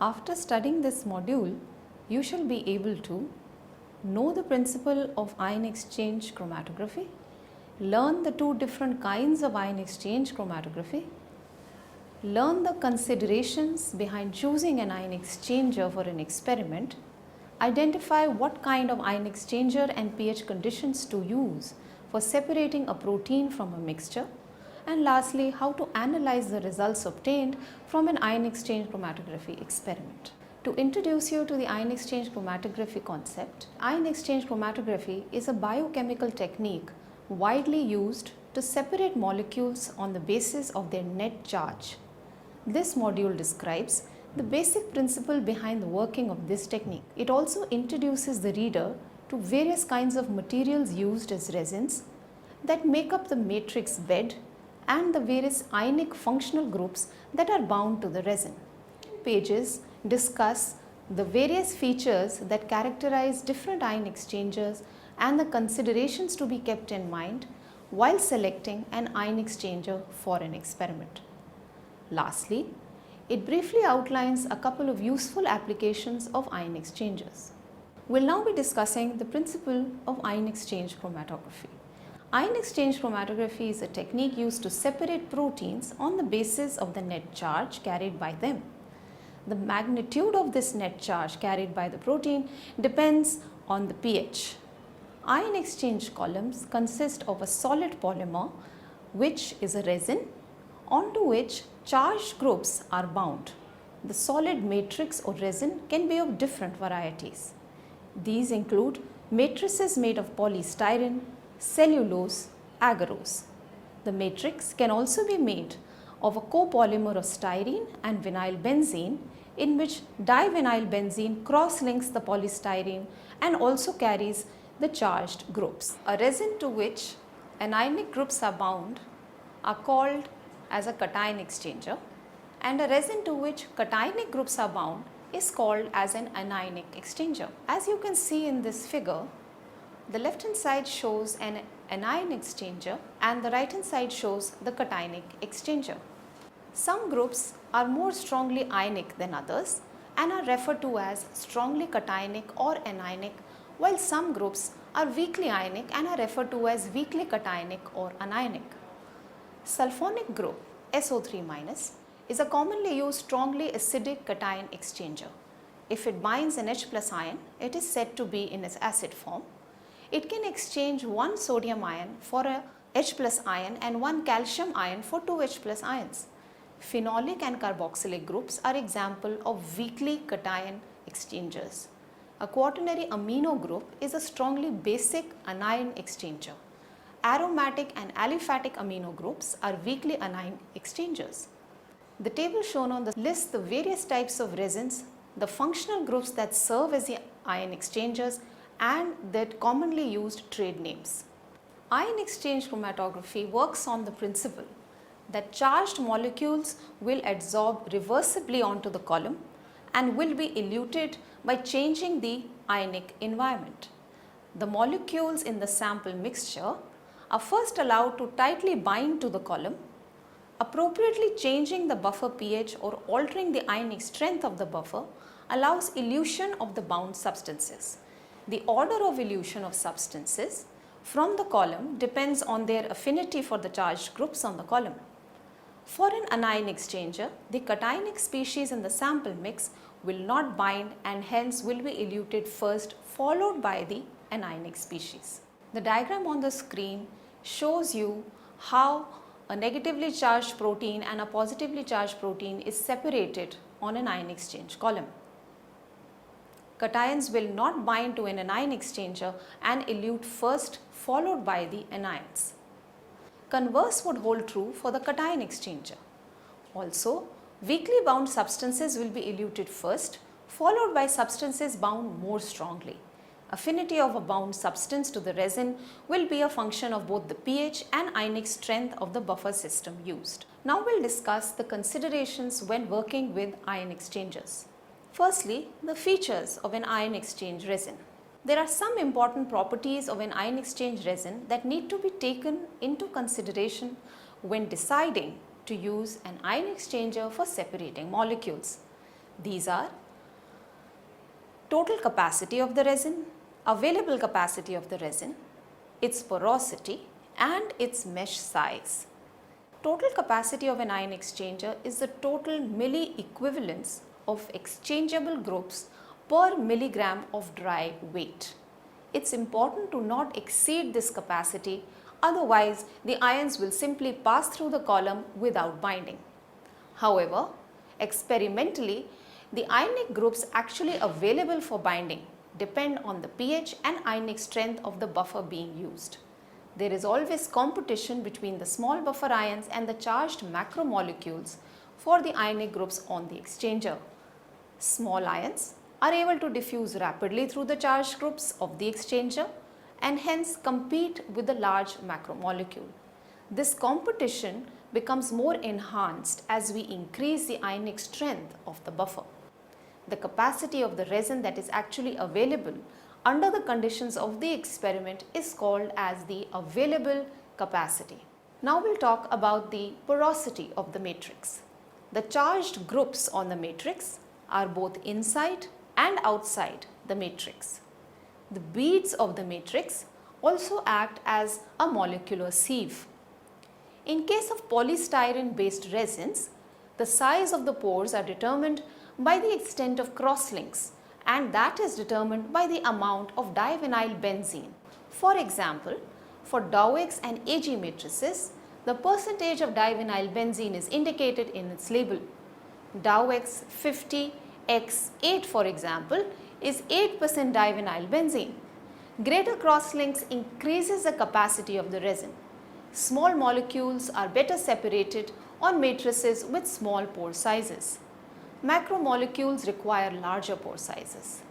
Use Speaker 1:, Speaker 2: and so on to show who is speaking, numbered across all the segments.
Speaker 1: After studying this module, you shall be able to know the principle of ion exchange chromatography, learn the two different kinds of ion exchange chromatography, learn the considerations behind choosing an ion exchanger for an experiment, identify what kind of ion exchanger and pH conditions to use for separating a protein from a mixture, and lastly, how to analyze the results obtained from an ion exchange chromatography experiment. To introduce you to the ion exchange chromatography concept, ion exchange chromatography is a biochemical technique widely used to separate molecules on the basis of their net charge. This module describes the basic principle behind the working of this technique. It also introduces the reader to various kinds of materials used as resins that make up the matrix bed and the various ionic functional groups that are bound to the resin. Pages discuss the various features that characterize different ion exchangers and the considerations to be kept in mind while selecting an ion exchanger for an experiment. Lastly, it briefly outlines a couple of useful applications of ion exchangers. We'll now be discussing the principle of ion exchange chromatography. Ion exchange chromatography is a technique used to separate proteins on the basis of the net charge carried by them. The magnitude of this net charge carried by the protein depends on the pH. Ion exchange columns consist of a solid polymer, which is a resin, onto which charged groups are bound. The solid matrix or resin can be of different varieties. These include matrices made of polystyrene, cellulose, agarose. The matrix can also be made of a copolymer of styrene and vinyl benzene, in which divinyl benzene cross-links the polystyrene and also carries the charged groups. A resin to which anionic groups are bound are called as a cation exchanger, and a resin to which cationic groups are bound is called as an anionic exchanger. As you can see in this figure, the left hand side shows an anion exchanger and the right hand side shows the cationic exchanger. Some groups are more strongly ionic than others and are referred to as strongly cationic or anionic, while some groups are weakly ionic and are referred to as weakly cationic or anionic. Sulfonic group SO3- is a commonly used strongly acidic cation exchanger. If it binds an H+ ion, it is said to be in its acid form. It can exchange one sodium ion for a H+ ion and one calcium ion for two H+ ions. Phenolic and carboxylic groups are example of weakly cation exchangers. A quaternary amino group is a strongly basic anion exchanger. Aromatic and aliphatic amino groups are weakly anion exchangers. The table shown on the lists the various types of resins, the functional groups that serve as the ion exchangers, and their commonly used trade names. Ion exchange chromatography works on the principle that charged molecules will adsorb reversibly onto the column and will be eluted by changing the ionic environment. The molecules in the sample mixture are first allowed to tightly bind to the column. Appropriately changing the buffer pH or altering the ionic strength of the buffer allows elution of the bound substances. The order of elution of substances from the column depends on their affinity for the charged groups on the column. For an anion exchanger, the cationic species in the sample mix will not bind and hence will be eluted first, followed by the anionic species. The diagram on the screen shows you how a negatively charged protein and a positively charged protein is separated on an ion exchange column. Cations will not bind to an anion exchanger and elute first, followed by the anions. Converse would hold true for the cation exchanger. Also, weakly bound substances will be eluted first, followed by substances bound more strongly. Affinity of a bound substance to the resin will be a function of both the pH and ionic strength of the buffer system used. Now we'll discuss the considerations when working with ion exchangers. Firstly, the features of an ion exchange resin. There are some important properties of an ion exchange resin that need to be taken into consideration when deciding to use an ion exchanger for separating molecules. These are total capacity of the resin, available capacity of the resin, its porosity and its mesh size. Total capacity of an ion exchanger is the total milli equivalence of exchangeable groups per milligram of dry weight. It's important to not exceed this capacity, otherwise the ions will simply pass through the column without binding. However, experimentally, the ionic groups actually available for binding depend on the pH and ionic strength of the buffer being used. There is always competition between the small buffer ions and the charged macromolecules for the ionic groups on the exchanger. Small ions are able to diffuse rapidly through the charged groups of the exchanger and hence compete with the large macromolecule. This competition becomes more enhanced as we increase the ionic strength of the buffer. The capacity of the resin that is actually available under the conditions of the experiment is called as the available capacity. Now we'll talk about the porosity of the matrix. The charged groups on the matrix are both inside and outside the matrix. The beads of the matrix also act as a molecular sieve. In case of polystyrene based resins, the size of the pores are determined by the extent of crosslinks, and that is determined by the amount of divinyl benzene. For example, for Dowix and Ag matrices, the percentage of divinyl benzene is indicated in its label. Dowix 50x8 for example is 8% divinyl benzene. Greater crosslinks increases the capacity of the resin. Small molecules are better separated on matrices with small pore sizes. Macromolecules require larger pore sizes.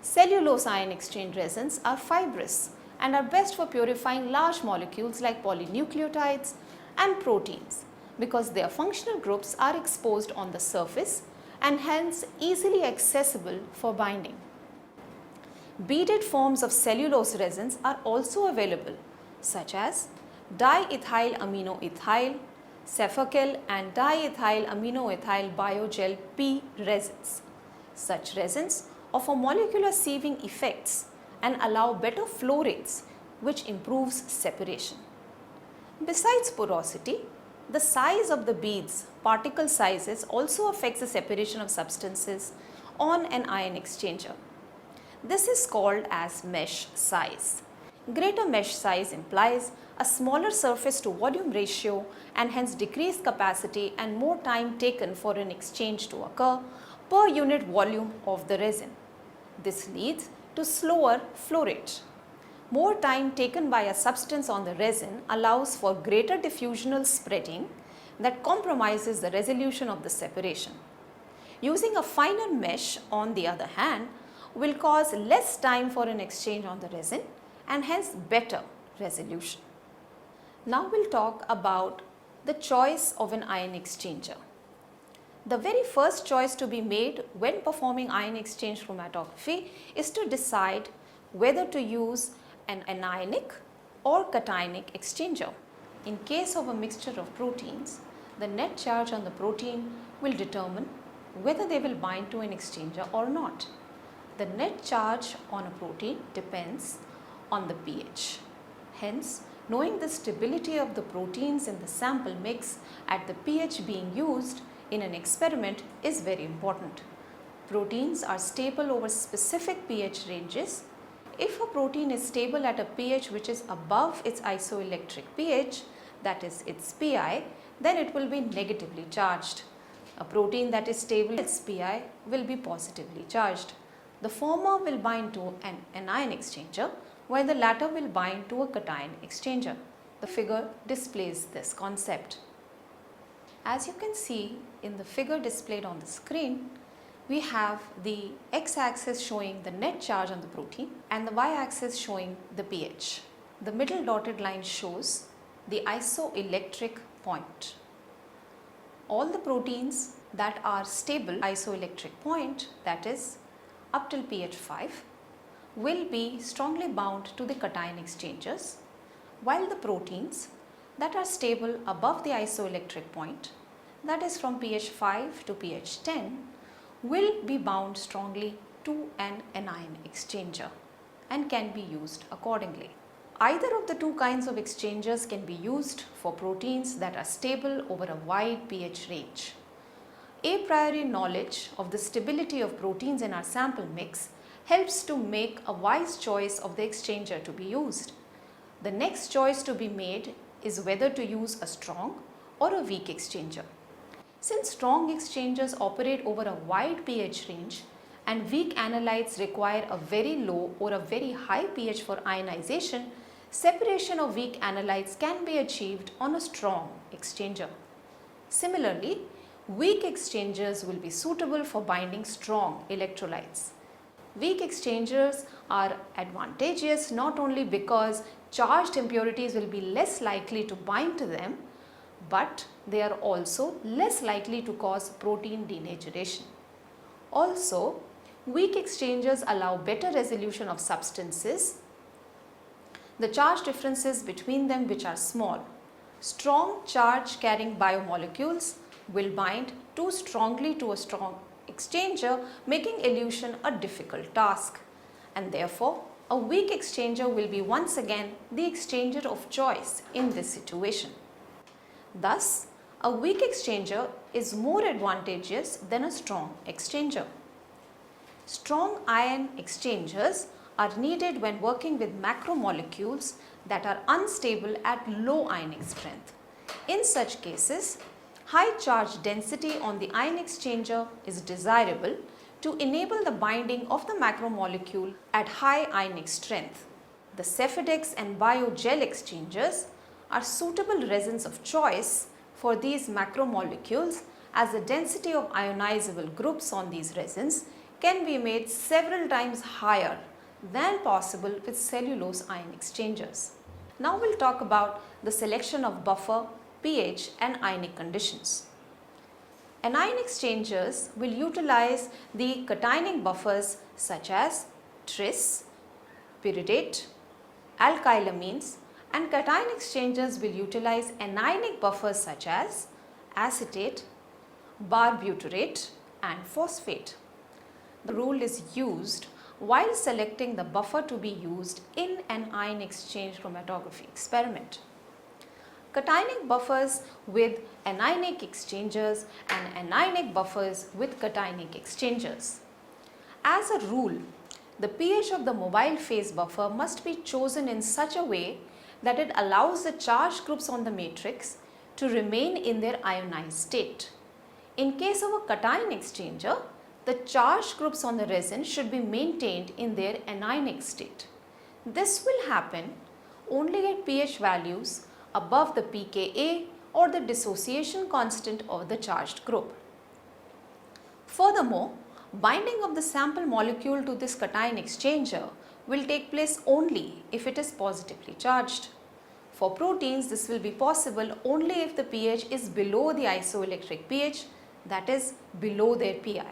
Speaker 1: Cellulose ion exchange resins are fibrous and are best for purifying large molecules like polynucleotides and proteins because their functional groups are exposed on the surface and hence easily accessible for binding. Beaded forms of cellulose resins are also available, such as diethyl aminoethyl, Cefakel and diethyl aminoethyl biogel P resins. Such resins offer molecular sieving effects and allow better flow rates, which improves separation. Besides porosity, the size of the beads, particle sizes also affects the separation of substances on an ion exchanger. This is called as mesh size. Greater mesh size implies a smaller surface to volume ratio and hence decreased capacity and more time taken for an exchange to occur per unit volume of the resin. This leads to slower flow rate. More time taken by a substance on the resin allows for greater diffusional spreading that compromises the resolution of the separation. Using a finer mesh, on the other hand, will cause less time for an exchange on the resin and hence better resolution. Now we'll talk about the choice of an ion exchanger. The very first choice to be made when performing ion exchange chromatography is to decide whether to use an anionic or cationic exchanger. In case of a mixture of proteins, the net charge on the protein will determine whether they will bind to an exchanger or not. The net charge on a protein depends on the pH. Hence, knowing the stability of the proteins in the sample mix at the pH being used in an experiment is very important. Proteins are stable over specific pH ranges. If a protein is stable at a pH which is above its isoelectric pH, that is its Pi, then it will be negatively charged. A protein that is stable at its Pi will be positively charged. The former will bind to an anion exchanger, while the latter will bind to a cation exchanger. The figure displays this concept. As you can see in the figure displayed on the screen, we have the x-axis showing the net charge on the protein and the y-axis showing the pH. The middle dotted line shows the isoelectric point. All the proteins that are stable isoelectric point, that is up till pH 5, will be strongly bound to the cation exchangers, while the proteins that are stable above the isoelectric point, that is from pH 5 to pH 10, will be bound strongly to an anion exchanger and can be used accordingly. Either of the two kinds of exchangers can be used for proteins that are stable over a wide pH range. A priori knowledge of the stability of proteins in our sample mix helps to make a wise choice of the exchanger to be used. The next choice to be made is whether to use a strong or a weak exchanger. Since strong exchangers operate over a wide pH range and weak analytes require a very low or a very high pH for ionization, separation of weak analytes can be achieved on a strong exchanger. Similarly, weak exchangers will be suitable for binding strong electrolytes. Weak exchangers are advantageous not only because charged impurities will be less likely to bind to them, but they are also less likely to cause protein denaturation. Also, weak exchangers allow better resolution of substances, the charge differences between them which are small. Strong charge carrying biomolecules will bind too strongly to a strong exchanger, making elution a difficult task, and therefore a weak exchanger will be once again the exchanger of choice in this situation. Thus, a weak exchanger is more advantageous than a strong exchanger. Strong ion exchangers are needed when working with macromolecules that are unstable at low ionic strength. In such cases, high charge density on the ion exchanger is desirable to enable the binding of the macromolecule at high ionic strength. The Cephedex and Biogel exchangers are suitable resins of choice for these macromolecules, as the density of ionizable groups on these resins can be made several times higher than possible with cellulose ion exchangers. Now we'll talk about the selection of buffer, pH and ionic conditions. Anion exchangers will utilize the cationic buffers such as tris, pyridate, alkylamines, and cation exchangers will utilize anionic buffers such as acetate, barbutyrate and phosphate. The rule is used while selecting the buffer to be used in an ion exchange chromatography experiment. Cationic buffers with anionic exchangers and anionic buffers with cationic exchangers. As a rule, the pH of the mobile phase buffer must be chosen in such a way that it allows the charged groups on the matrix to remain in their ionized state. In case of a cation exchanger, the charged groups on the resin should be maintained in their anionic state. This will happen only at pH values above the pKa or the dissociation constant of the charged group. Furthermore, binding of the sample molecule to this cation exchanger will take place only if it is positively charged. For proteins, this will be possible only if the pH is below the isoelectric pH, that is below their pi.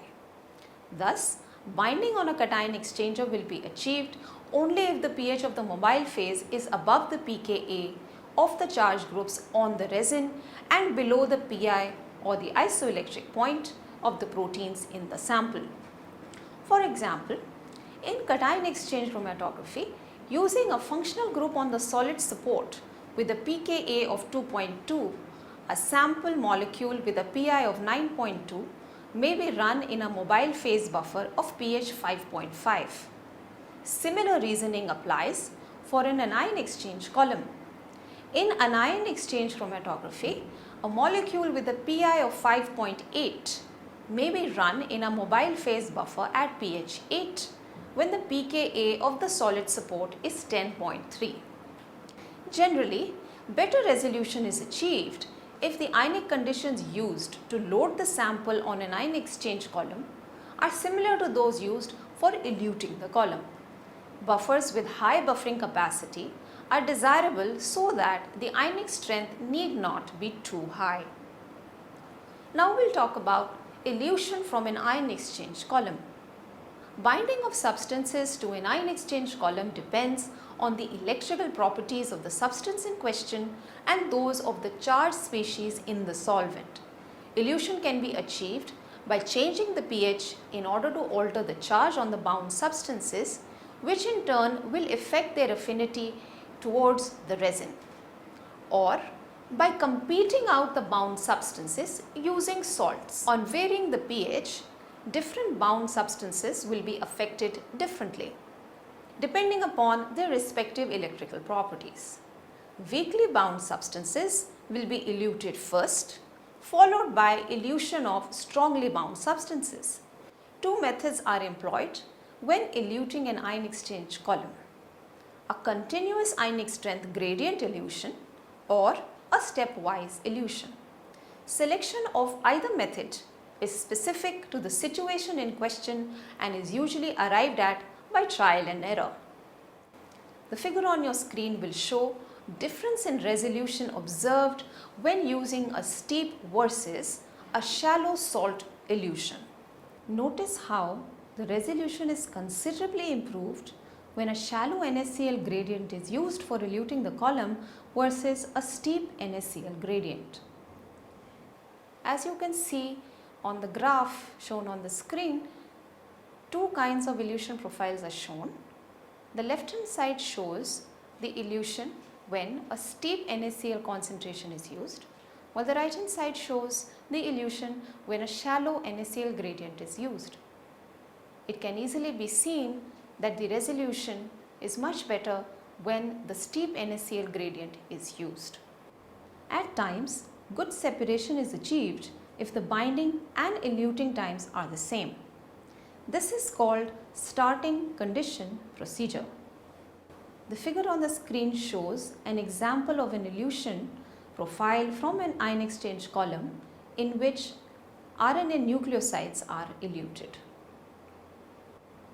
Speaker 1: Thus, binding on a cation exchanger will be achieved only if the pH of the mobile phase is above the pKa of the charged groups on the resin and below the pi or the isoelectric point of the proteins in the sample. For example, in cation exchange chromatography, using a functional group on the solid support with a pKa of 2.2, a sample molecule with a pi of 9.2 may be run in a mobile phase buffer of pH 5.5. Similar reasoning applies for an anion exchange column. In anion exchange chromatography, a molecule with a pi of 5.8 may be run in a mobile phase buffer at pH 8 when the pKa of the solid support is 10.3. Generally, better resolution is achieved if the ionic conditions used to load the sample on an ion exchange column are similar to those used for eluting the column. Buffers with high buffering capacity are desirable so that the ionic strength need not be too high. Now we'll talk about elution from an ion exchange column. Binding of substances to an ion exchange column depends on the electrical properties of the substance in question and those of the charged species in the solvent. Elution can be achieved by changing the pH in order to alter the charge on the bound substances, which in turn will affect their affinity towards the resin, or by competing out the bound substances using salts. On varying the pH, different bound substances will be affected differently, depending upon their respective electrical properties. Weakly bound substances will be eluted first, followed by elution of strongly bound substances. Two methods are employed when eluting an ion exchange column: a continuous ionic strength gradient elution or a stepwise elution. Selection of either method is specific to the situation in question and is usually arrived at by trial and error. The figure on your screen will show difference in resolution observed when using a steep versus a shallow salt elution. Notice how the resolution is considerably improved when a shallow NaCl gradient is used for eluting the column versus a steep NaCl gradient. As you can see on the graph shown on the screen, two kinds of elution profiles are shown. The left hand side shows the elution when a steep NaCl concentration is used, while the right hand side shows the elution when a shallow NaCl gradient is used. It can easily be seen that the resolution is much better when the steep NaCl gradient is used. At times, good separation is achieved if the binding and eluting times are the same. This is called starting condition procedure. The figure on the screen shows an example of an elution profile from an ion exchange column in which RNA nucleosides are eluted.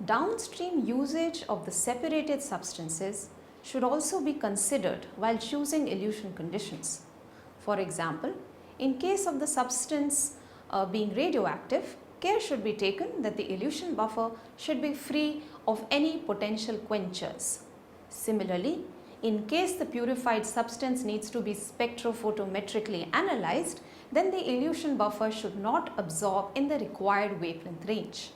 Speaker 1: Downstream usage of the separated substances should also be considered while choosing elution conditions. For example, in case of the substance being radioactive, care should be taken that the elution buffer should be free of any potential quenchers. Similarly, in case the purified substance needs to be spectrophotometrically analyzed, then the elution buffer should not absorb in the required wavelength range.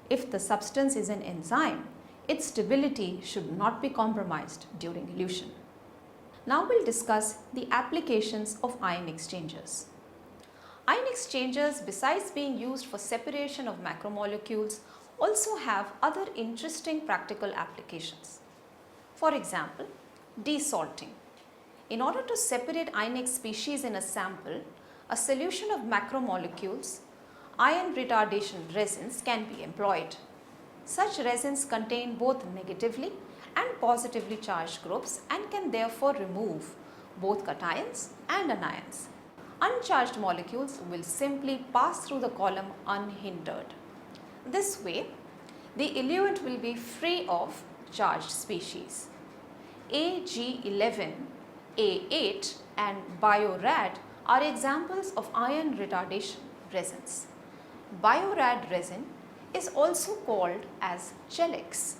Speaker 1: If the substance is an enzyme, its stability should not be compromised during elution. Now we'll discuss the applications of ion exchangers. Ion exchangers, besides being used for separation of macromolecules, also have other interesting practical applications. For example, desalting. In order to separate ionic species in a sample, a solution of macromolecules, ion retardation resins can be employed. Such resins contain both negatively and positively charged groups and can therefore remove both cations and anions. Uncharged molecules will simply pass through the column unhindered. This way, the eluent will be free of charged species. Ag11, A8 and Biorad are examples of ion retardation resins. Biorad resin is also called as Chelix.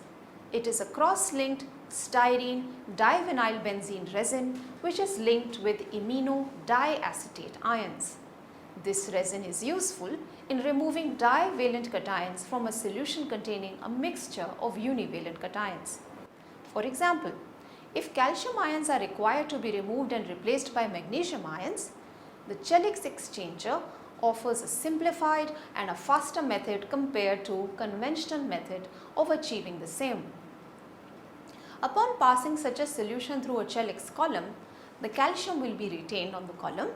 Speaker 1: It is a cross-linked styrene divinylbenzene resin which is linked with imino diacetate ions. This resin is useful in removing divalent cations from a solution containing a mixture of univalent cations. For example, if calcium ions are required to be removed and replaced by magnesium ions, the Chelix exchanger offers a simplified and a faster method compared to conventional method of achieving the same. Upon passing such a solution through a Chelix column, the calcium will be retained on the column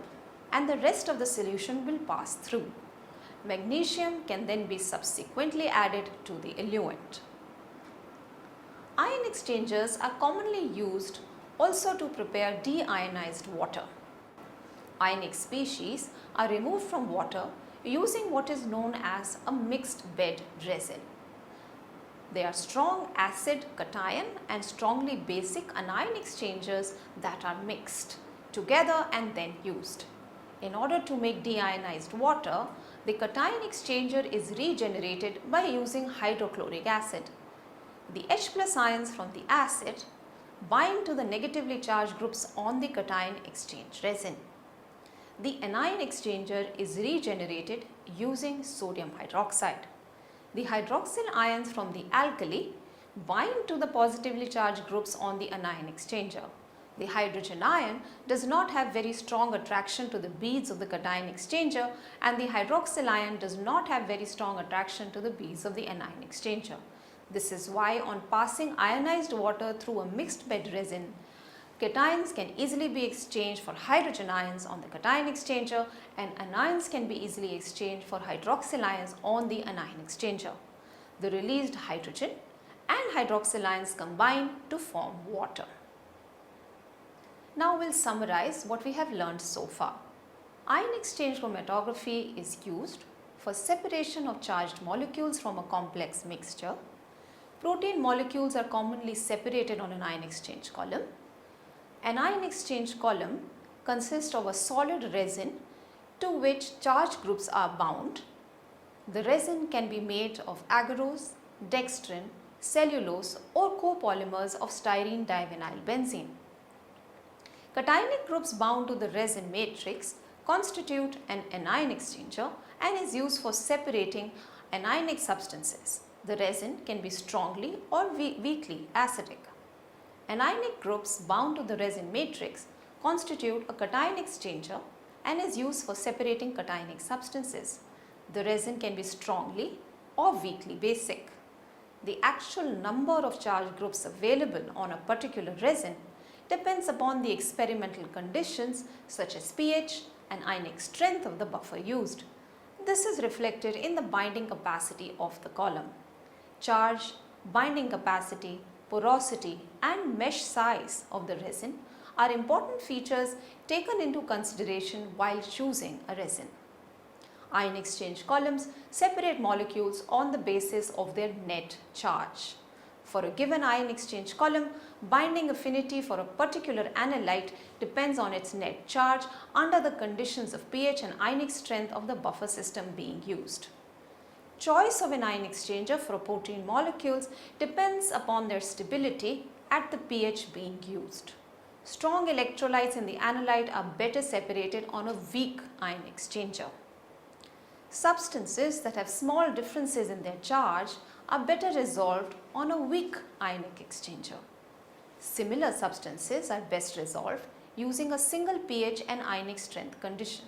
Speaker 1: and the rest of the solution will pass through. Magnesium can then be subsequently added to the eluent. Ion exchangers are commonly used also to prepare deionized water. Ionic species are removed from water using what is known as a mixed bed resin. They are strong acid cation and strongly basic anion exchangers that are mixed together and then used. In order to make deionized water, the cation exchanger is regenerated by using hydrochloric acid. The H+ ions from the acid bind to the negatively charged groups on the cation exchange resin. The anion exchanger is regenerated using sodium hydroxide. The hydroxyl ions from the alkali bind to the positively charged groups on the anion exchanger. The hydrogen ion does not have very strong attraction to the beads of the cation exchanger, and the hydroxyl ion does not have very strong attraction to the beads of the anion exchanger. This is why on passing ionized water through a mixed bed resin, cations can easily be exchanged for hydrogen ions on the cation exchanger, and anions can be easily exchanged for hydroxyl ions on the anion exchanger. The released hydrogen and hydroxyl ions combine to form water. Now we'll summarize what we have learned so far. Ion exchange chromatography is used for separation of charged molecules from a complex mixture. Protein molecules are commonly separated on an ion exchange column. An ion exchange column consists of a solid resin to which charged groups are bound. The resin can be made of agarose, dextrin, cellulose or copolymers of styrene divinyl benzene. Cationic groups bound to the resin matrix constitute an anion exchanger and is used for separating anionic substances. The resin can be strongly or weakly acidic. Anionic groups bound to the resin matrix constitute a cation exchanger and is used for separating cationic substances. The resin can be strongly or weakly basic. The actual number of charged groups available on a particular resin depends upon the experimental conditions such as pH and ionic strength of the buffer used. This is reflected in the binding capacity of the column. Charge, binding capacity, porosity and mesh size of the resin are important features taken into consideration while choosing a resin. Ion exchange columns separate molecules on the basis of their net charge. For a given ion exchange column, binding affinity for a particular analyte depends on its net charge under the conditions of pH and ionic strength of the buffer system being used. Choice of an ion exchanger for protein molecules depends upon their stability at the pH being used. Strong electrolytes in the analyte are better separated on a weak ion exchanger. Substances that have small differences in their charge are better resolved on a weak ionic exchanger. Similar substances are best resolved using a single pH and ionic strength condition.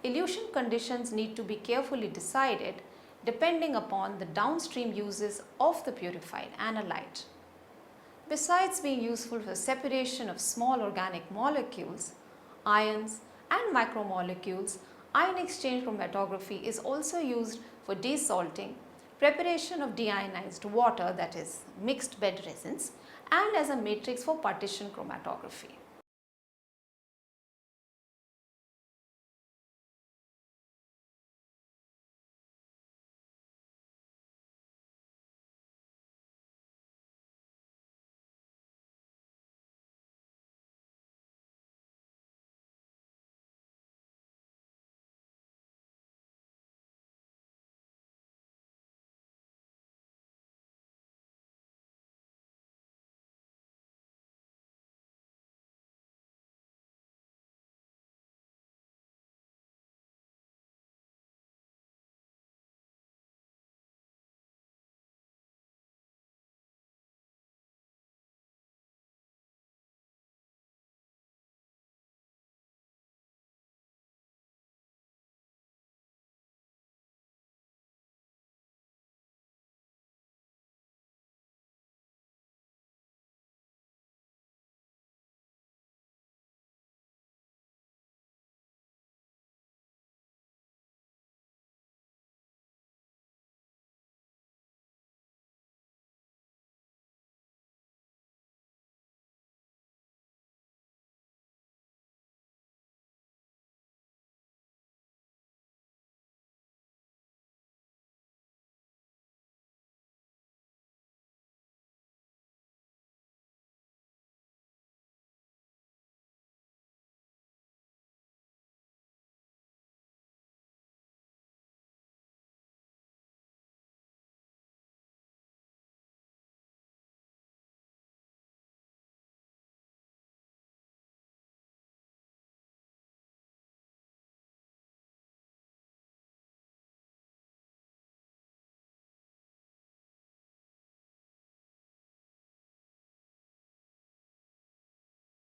Speaker 1: Elution conditions need to be carefully decided depending upon the downstream uses of the purified analyte. Besides being useful for separation of small organic molecules, ions and macromolecules, ion exchange chromatography is also used for desalting, preparation of deionized water, that is mixed bed resins, and as a matrix for partition chromatography.